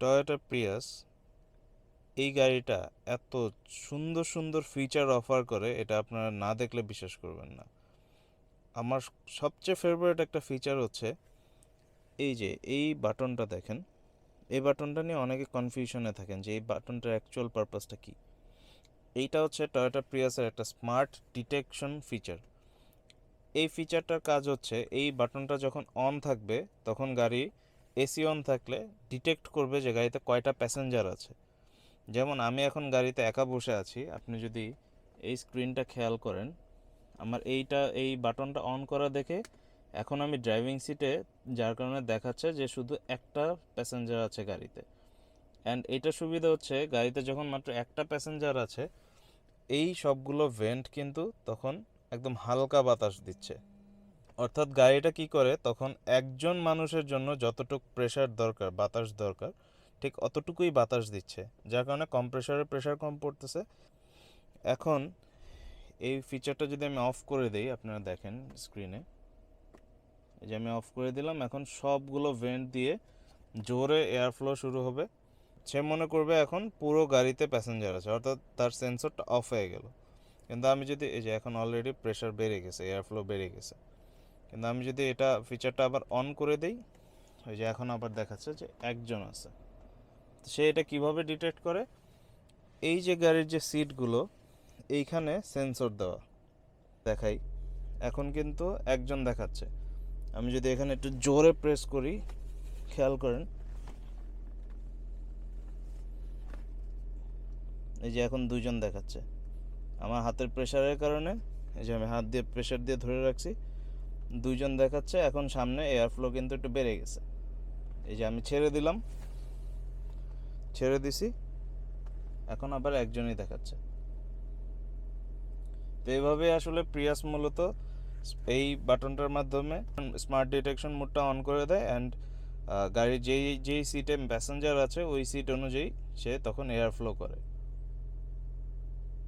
Toyota Prius এই গাড়িটা এত সুন্দর সুন্দর ফিচার অফার করে, এটা আপনারা না দেখলে বিশ্বাস করবেন না। আমার সবচেয়ে ফেভারিট একটা ফিচার হচ্ছে এই যে এই বাটনটা দেখেন। এই বাটনটা নিয়ে অনেকে কনফিউশনে থাকেন যে এই বাটনটার অ্যাকচুয়াল পারপাসটা কী। এইটা হচ্ছে টয়োটা প্রিয়াসের একটা স্মার্ট ডিটেকশন ফিচার। এই ফিচারটার কাজ হচ্ছে এই বাটনটা যখন অন থাকবে তখন গাড়ি এসি অন থাকলে ডিটেক্ট করবে যে গাড়িতে কয়টা প্যাসেঞ্জার আছে। যেমন আমি এখন গাড়িতে একা বসে আছি, আপনি যদি এই স্ক্রিনটা খেয়াল করেন, আমার এই বাটনটা অন করা দেখে এখন আমি ড্রাইভিং সিটে, যার কারণে দেখাচ্ছে যে শুধু একটা প্যাসেঞ্জার আছে গাড়িতে। অ্যান্ড এইটার সুবিধা হচ্ছে গাড়িতে যখন মাত্র একটা প্যাসেঞ্জার আছে এই সবগুলো ভেন্ট কিন্তু তখন একদম হালকা বাতাস দিচ্ছে। অর্থাৎ গাড়িটা কি করে, তখন একজন মানুষের জন্য যতটুকু প্রেসার দরকার, বাতাস দরকার, ঠিক অতটুকুই বাতাস দিচ্ছে, যার কারণে কম্প্রেসারের প্রেসার কম পড়তেছে। এখন এই ফিচারটা যদি আমি অফ করে দিই, আপনারা দেখেন স্ক্রিনে, এই যে আমি অফ করে দিলাম, এখন সবগুলো ভেন্ট দিয়ে জোরে এয়ার ফ্লো শুরু হবে। সে মনে করবে এখন পুরো গাড়িতে প্যাসেঞ্জার আছে, অর্থাৎ তার সেন্সরটা অফ হয়ে গেল। কিন্তু আমি যদি এই যে এখন অলরেডি প্রেসার বেড়ে গেছে, এয়ার ফ্লো বেড়ে গেছে, কিন্তু আমি যদি এটা ফিচারটা আবার অন করে দিই, ওই যে এখন আবার দেখাচ্ছে যে একজন আছে। সে এটা কিভাবে ডিটেক্ট করে, এই যে গাড়ির যে সিটগুলো এইখানে সেন্সর দেওয়া, দেখাই এখন কিন্তু একজন দেখাচ্ছে। আমি যদি এখানে একটু জোরে প্রেস করি, খেয়াল করেন, এই যে এখন দুইজন দেখাচ্ছে। আমার হাতের প্রেশারের কারণে, এই যে আমি হাত দিয়ে প্রেশার দিয়ে ধরে রাখছি, দুইজন দেখাচ্ছে। এখন সামনে এয়ার ফ্লো কিন্তু একটু বেড়ে গেছে। এই যে আমি ছেড়ে দিলাম, ছেড়ে দিছি, এখন আবার একজনই দেখাচ্ছে। তো এইভাবে আসলে প্রিয়াস মূলত এই বাটনটার মাধ্যমে স্মার্ট ডিটেকশন মোডটা অন করে দেয়। অ্যান্ড গাড়ির যেই সিটে প্যাসেঞ্জার আছে ওই সিট অনুযায়ী সে তখন এয়ার ফ্লো করে।